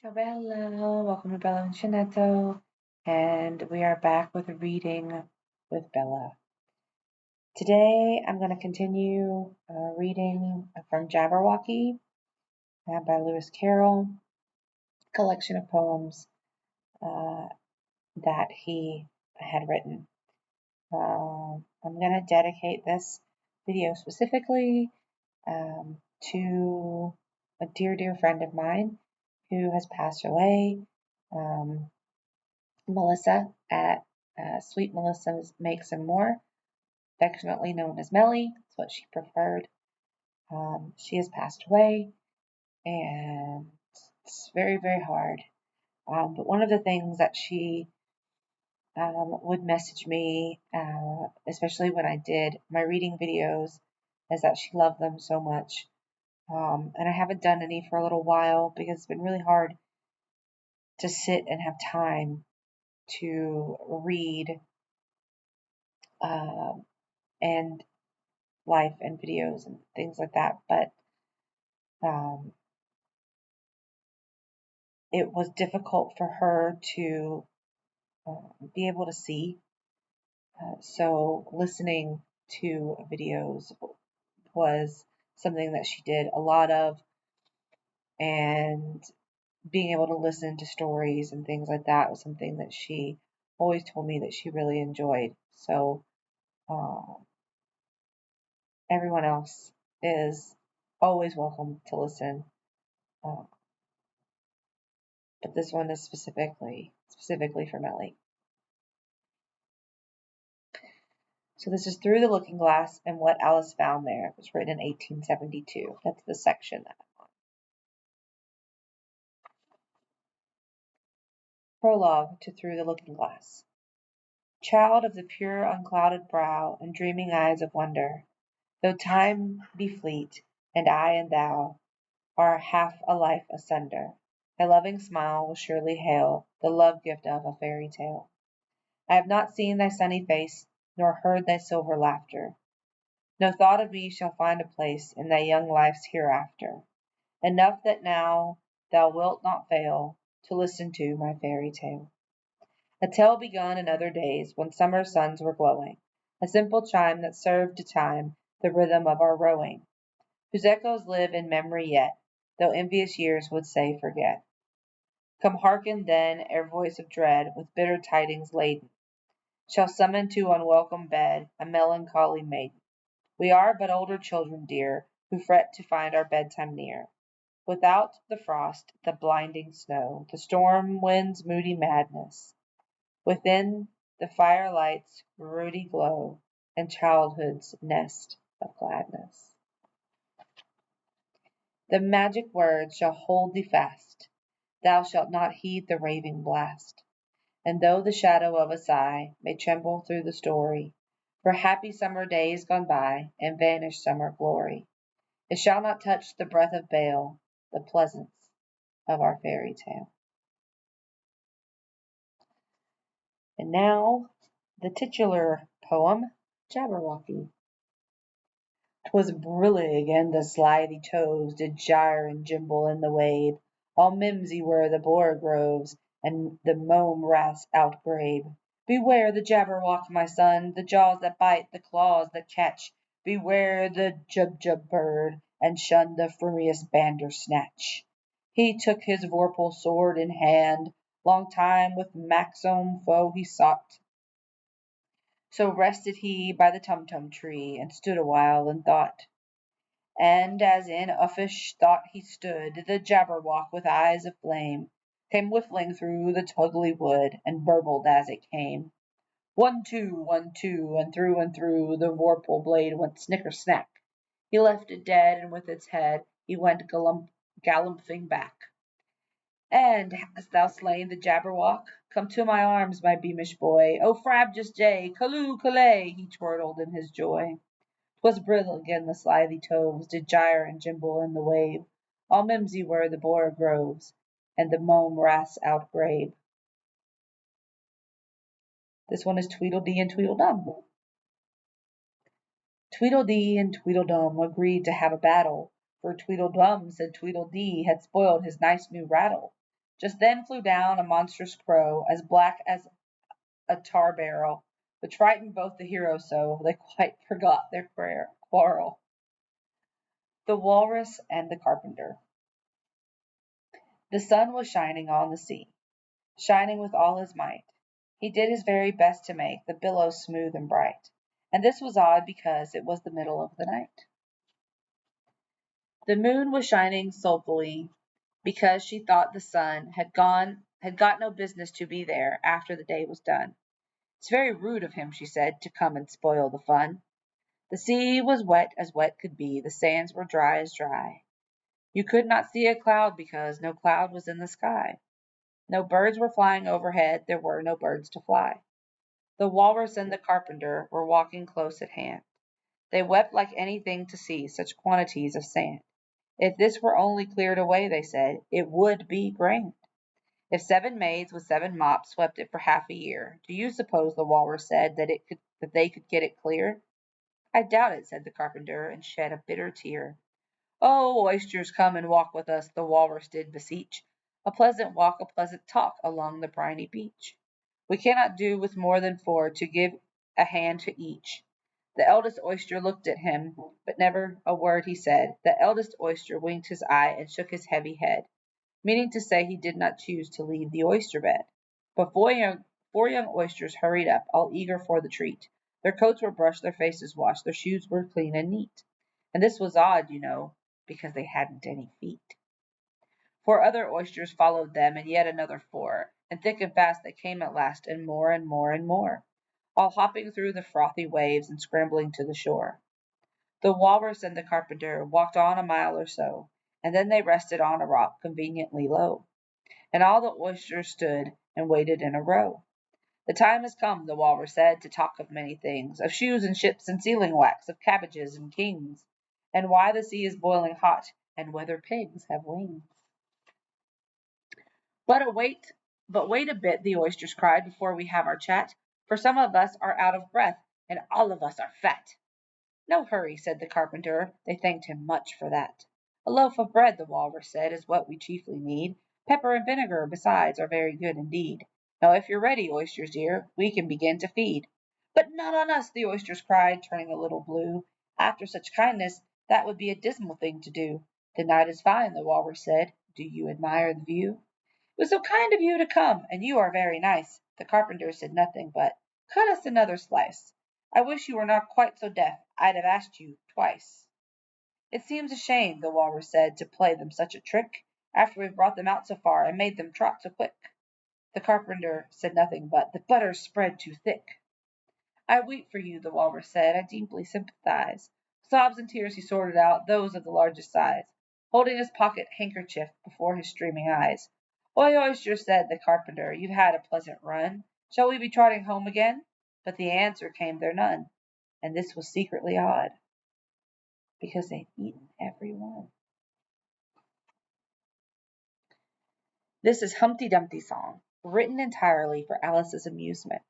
Ciao Bella, welcome to Bella and Shinetto, and we are back with a reading with Bella. Today I'm going to continue reading from Jabberwocky by Lewis Carroll, collection of poems that he had written. I'm going to dedicate this video specifically to a dear friend of mine who has passed away. Melissa at Sweet Melissa Makes and More, affectionately known as Meli. That's what she preferred. She has passed away, and it's very hard. But one of the things that she would message me, especially when I did my reading videos, is that she loved them so much. And I haven't done any for a little while because it's been really hard to sit and have time to read and life and videos and things like that. But it was difficult for her to be able to see. So listening to videos was something that she did a lot of, and being able to listen to stories and things like that was something that she always told me that she really enjoyed. So everyone else is always welcome to listen. But this one is specifically for Meli. So this is Through the Looking Glass and What Alice Found There. It was written in 1872. That's the section that I'm on. Prologue to Through the Looking Glass. Child of the pure unclouded brow and dreaming eyes of wonder, though time be fleet, and I and thou are half a life asunder, thy loving smile will surely hail the love-gift of a fairy tale. I have not seen thy sunny face, nor heard thy silver laughter. No thought of me shall find a place in thy young life's hereafter. Enough that now thou wilt not fail to listen to my fairy tale. A tale begun in other days when summer suns were glowing, a simple chime that served to time the rhythm of our rowing, whose echoes live in memory yet, though envious years would say forget. Come hearken then, ere voice of dread, with bitter tidings laden, shall summon to unwelcome bed a melancholy maiden. We are but older children dear, who fret to find our bedtime near. Without the frost, the blinding snow, the storm wind's moody madness. Within, the firelight's ruddy glow, and childhood's nest of gladness. The magic words shall hold thee fast. Thou shalt not heed the raving blast. And though the shadow of a sigh may tremble through the story, for happy summer days gone by, and vanished summer glory, it shall not touch the breath of bale, the pleasance of our fairy tale. And now, the titular poem, Jabberwocky. 'Twas brillig, and the slithy toves did gyre and gimble in the wave. All mimsy were the borogoves, and the mome raths outgrabe. Beware the Jabberwock, my son, the jaws that bite, the claws that catch. Beware the Jubjub bird, and shun the frumious Bandersnatch. He took his vorpal sword in hand, long time with manxome foe he sought. So rested he by the Tumtum tree, and stood awhile in thought. And as in uffish thought he stood, the Jabberwock with eyes of flame came whiffling through the tugly wood, and burbled as it came. 1, 2, 1, 2, and through the vorpal blade went snicker snack. He left it dead, and with its head he went galumphing back. And hast thou slain the Jabberwock? Come to my arms, my beamish boy. O frabjous jay, callooh, callay, he chortled in his joy. 'Twas brillig, and the slithy toves did gyre and gimble in the wave. All mimsy were the borogoves, and the mome raths outgrabe. This one is Tweedledee and Tweedledum. Tweedledee and Tweedledum agreed to have a battle, for Tweedledum said Tweedledee had spoiled his nice new rattle. Just then flew down a monstrous crow, as black as a tar barrel, which frightened both the heroes so they quite forgot their quarrel. The Walrus and the Carpenter. The sun was shining on the sea, shining with all his might. He did his very best to make the billows smooth and bright, and this was odd because it was the middle of the night. The moon was shining sulkily because she thought the sun had got no business to be there after the day was done. It's very rude of him, she said, to come and spoil the fun. The sea was wet as wet could be, the sands were dry as dry. You could not see a cloud because no cloud was in the sky. No birds were flying overhead, there were no birds to fly. The Walrus and the Carpenter were walking close at hand. They wept like anything to see such quantities of sand. If this were only cleared away, they said, it would be grand. If 7 maids with 7 mops swept it for half a year, do you suppose, the Walrus said, that they could get it clear? I doubt it, said the Carpenter, and shed a bitter tear. Oh, oysters, come and walk with us, the Walrus did beseech. A pleasant walk, a pleasant talk along the briny beach. We cannot do with more than 4 to give a hand to each. The eldest oyster looked at him, but never a word he said. The eldest oyster winked his eye and shook his heavy head, meaning to say he did not choose to leave the oyster bed. But 4 young oysters hurried up, all eager for the treat. Their coats were brushed, their faces washed, their shoes were clean and neat. And this was odd, you know, because they hadn't any feet. 4 other oysters followed them, and yet another 4, and thick and fast they came at last, and more and more and more, all hopping through the frothy waves and scrambling to the shore. The Walrus and the Carpenter walked on a mile or so, and then they rested on a rock conveniently low, and all the oysters stood and waited in a row. The time has come, the Walrus said, to talk of many things, of shoes and ships and sealing wax, of cabbages and kings, and why the sea is boiling hot, and whether pigs have wings. But wait a bit, the oysters cried, before we have our chat, for some of us are out of breath, and all of us are fat. No hurry, said the Carpenter. They thanked him much for that. A loaf of bread, the Walrus said, is what we chiefly need. Pepper and vinegar, besides, are very good indeed. Now, if you're ready, oysters dear, we can begin to feed. But not on us, the oysters cried, turning a little blue. After such kindness, that would be a dismal thing to do. The night is fine, the Walrus said. Do you admire the view? It was so kind of you to come, and you are very nice. The Carpenter said nothing but, cut us another slice. I wish you were not quite so deaf. I'd have asked you twice. It seems a shame, the Walrus said, to play them such a trick, after we've brought them out so far and made them trot so quick. The Carpenter said nothing but, the butter's spread too thick. I weep for you, the Walrus said, I deeply sympathize. Sobs and tears he sorted out, those of the largest size, holding his pocket handkerchief before his streaming eyes. Oi, oysters, said the Carpenter, you've had a pleasant run. Shall we be trotting home again? But the answer came there none, and this was secretly odd, because they'd eaten every one. This is Humpty Dumpty's song, written entirely for Alice's amusement.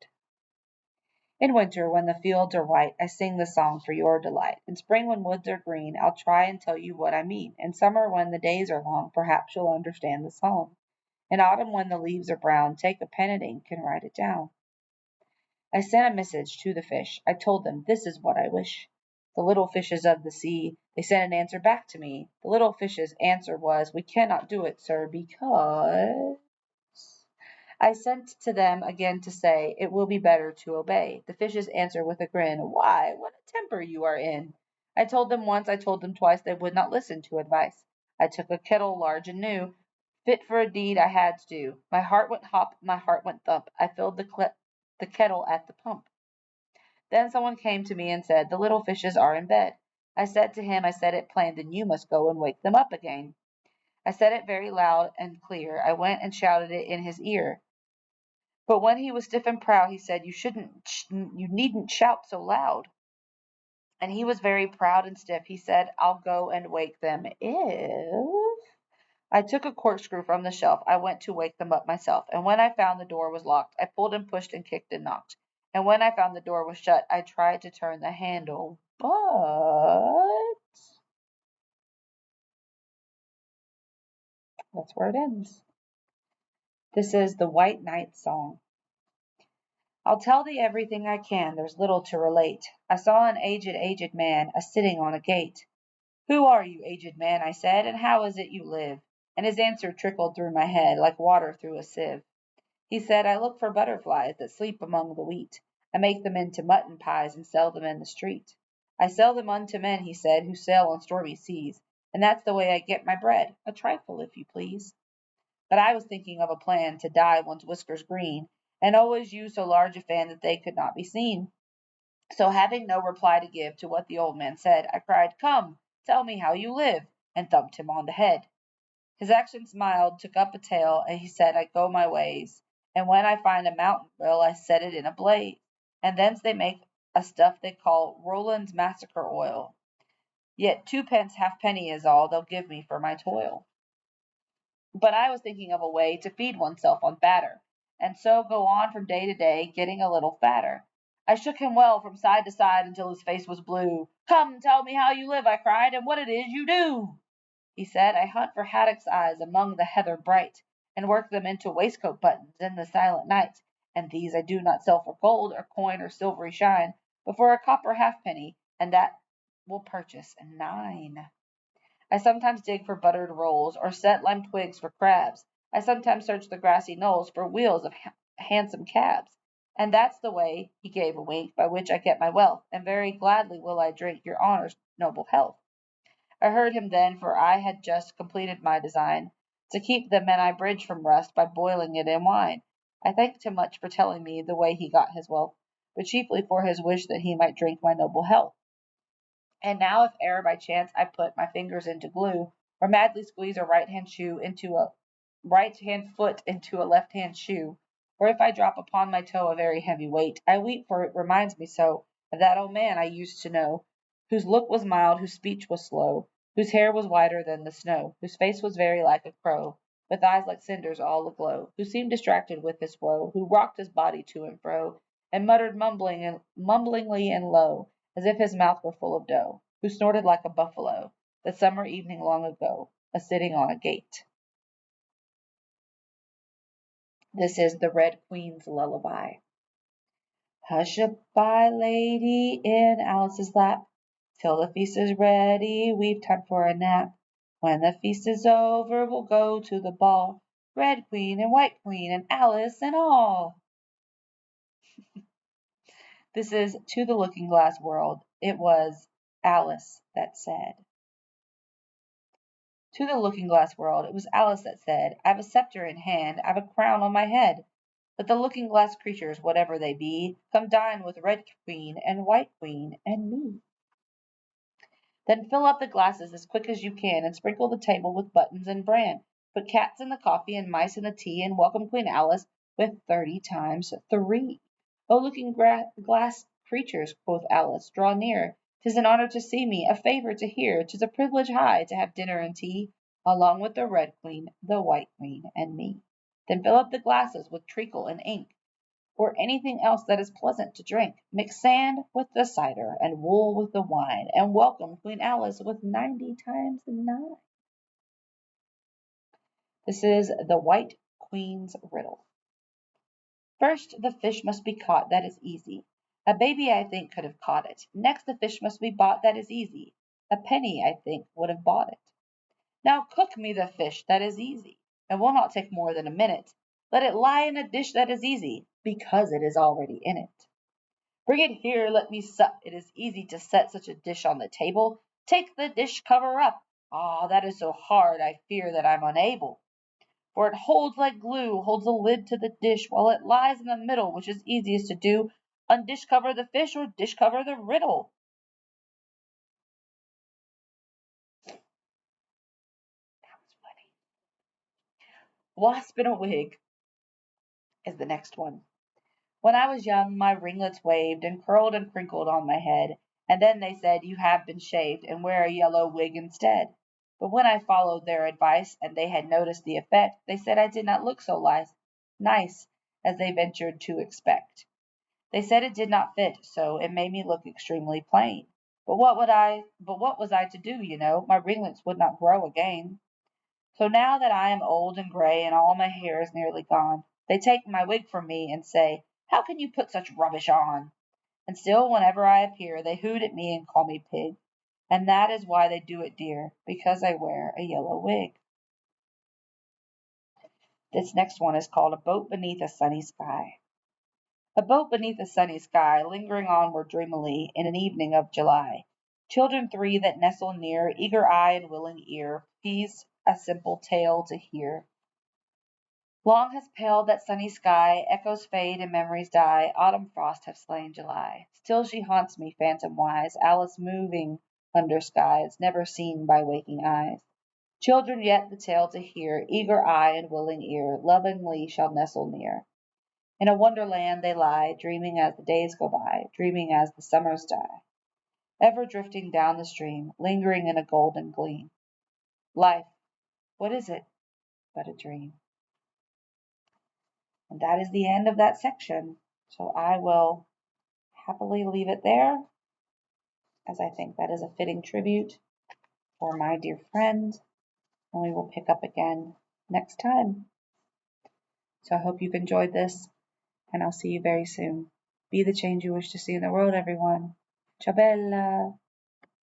In winter, when the fields are white, I sing the song for your delight. In spring, when woods are green, I'll try and tell you what I mean. In summer, when the days are long, perhaps you'll understand the song. In autumn, when the leaves are brown, take a pen and ink and write it down. I sent a message to the fish. I told them, this is what I wish. The little fishes of the sea, they sent an answer back to me. The little fishes' answer was, we cannot do it, sir, because... I sent to them again to say, it will be better to obey. The fishes answer with a grin, why, what a temper you are in. I told them once, I told them twice, they would not listen to advice. I took a kettle large and new, fit for a deed I had to do. My heart went hop, my heart went thump. I filled the kettle at the pump. Then someone came to me and said, the little fishes are in bed. I said to him, I said it plain, then you must go and wake them up again. I said it very loud and clear. I went and shouted it in his ear. But when he was stiff and proud, he said, you needn't shout so loud. And he was very proud and stiff. He said, I'll go and wake them if... I took a corkscrew from the shelf. I went to wake them up myself. And when I found the door was locked, I pulled and pushed and kicked and knocked. And when I found the door was shut, I tried to turn the handle, but... That's where it ends. This is the White Knight's song. I'll tell thee everything I can, there's little to relate. I saw an aged man, a-sitting on a gate. Who are you, aged man? I said, and how is it you live? And his answer trickled through my head like water through a sieve. He said, I look for butterflies that sleep among the wheat. I make them into mutton pies and sell them in the street. I sell them unto men, he said, who sail on stormy seas, and that's the way I get my bread, a trifle, if you please. But I was thinking of a plan to dye one's whiskers green, and always use so large a fan that they could not be seen. So having no reply to give to what the old man said, I cried, Come, tell me how you live, and thumped him on the head. His action smiled, took up a tail, and he said, I go my ways, and when I find a mountain rill, I set it in a blaze, and thence they make a stuff they call Roland's Massacre Oil. Yet 2 pence halfpenny is all they'll give me for my toil. But I was thinking of a way to feed oneself on batter, and so go on from day to day, getting a little fatter. I shook him well from side to side until his face was blue. Come, tell me how you live, I cried, and what it is you do. He said, I hunt for haddock's eyes among the heather bright, and work them into waistcoat buttons in the silent night. And these I do not sell for gold, or coin, or silvery shine, but for a copper halfpenny, and that will purchase 9. I sometimes dig for buttered rolls, or set lime twigs for crabs. I sometimes search the grassy knolls for wheels of handsome cabs. And that's the way, he gave a wink, by which I get my wealth, and very gladly will I drink your honour's noble health. I heard him then, for I had just completed my design, to keep the Menai bridge from rust by boiling it in wine. I thanked him much for telling me the way he got his wealth, but chiefly for his wish that he might drink my noble health. And now if e'er by chance I put my fingers into glue, or madly squeeze a right hand foot into a left hand shoe, or if I drop upon my toe a very heavy weight, I weep, for it reminds me so of that old man I used to know, whose look was mild, whose speech was slow, whose hair was whiter than the snow, whose face was very like a crow, with eyes like cinders all aglow, who seemed distracted with his woe, who rocked his body to and fro, and muttered mumblingly and low, as if his mouth were full of dough, who snorted like a buffalo, the summer evening long ago, a-sitting on a gate. This is the Red Queen's Lullaby. Hush-a-bye, lady, in Alice's lap, till the feast is ready, we've time for a nap. When the feast is over, we'll go to the ball, Red Queen and White Queen and Alice and all. This is To the Looking-Glass World. It was Alice that said. To the Looking-Glass World, it was Alice that said, I've a sceptre in hand, I've a crown on my head. Let the looking-glass creatures, whatever they be, come dine with Red Queen and White Queen and me. Then fill up the glasses as quick as you can, and sprinkle the table with buttons and bran. Put cats in the coffee and mice in the tea, and welcome Queen Alice with 30 times 3. O looking-glass creatures, quoth Alice, draw near. 'Tis an honour to see me, a favour to hear. 'Tis a privilege high to have dinner and tea, along with the Red Queen, the White Queen, and me. Then fill up the glasses with treacle and ink, or anything else that is pleasant to drink. Mix sand with the cider, and wool with the wine, and welcome Queen Alice with 90 times 9. This is the White Queen's Riddle. First, the fish must be caught, that is easy. A baby, I think, could have caught it. Next, the fish must be bought, that is easy. A penny, I think, would have bought it. Now cook me the fish, that is easy, and will not take more than a minute. Let it lie in a dish, that is easy, because it is already in it. Bring it here, let me sup. It is easy to set such a dish on the table. Take the dish cover up. Ah, that is so hard, I fear that I'm unable. For it holds like glue, holds the lid to the dish, while it lies in the middle, which is easiest to do. Undish cover the fish, or dish cover the riddle. That was funny. Wasp in a wig is the next one. When I was young, my ringlets waved, and curled and crinkled on my head, and then they said, You have been shaved, and wear a yellow wig instead. But when I followed their advice, and they had noticed the effect, they said I did not look so nice as they ventured to expect. They said it did not fit, so it made me look extremely plain. But what was I to do, you know? My ringlets would not grow again. So now that I am old and gray and all my hair is nearly gone, they take my wig from me and say, "How can you put such rubbish on?" And still, whenever I appear, they hoot at me and call me pig. And that is why they do it, dear, because I wear a yellow wig. This next one is called A Boat Beneath a Sunny Sky. A boat beneath a sunny sky, lingering onward dreamily in an evening of July. Children three that nestle near, eager eye and willing ear, please a simple tale to hear. Long has paled that sunny sky, echoes fade and memories die, autumn frosts have slain July. Still she haunts me, phantom wise, Alice moving under skies never seen by waking eyes. Children yet the tale to hear, eager eye and willing ear, lovingly shall nestle near. In a wonderland they lie, dreaming as the days go by, dreaming as the summers die, ever drifting down the stream, lingering in a golden gleam. Life, what is it but a dream? And that is the end of that section. So I will happily leave it there, as I think that is a fitting tribute for my dear friend. And we will pick up again next time. So I hope you've enjoyed this, and I'll see you very soon. Be the change you wish to see in the world, everyone. Ciao bella!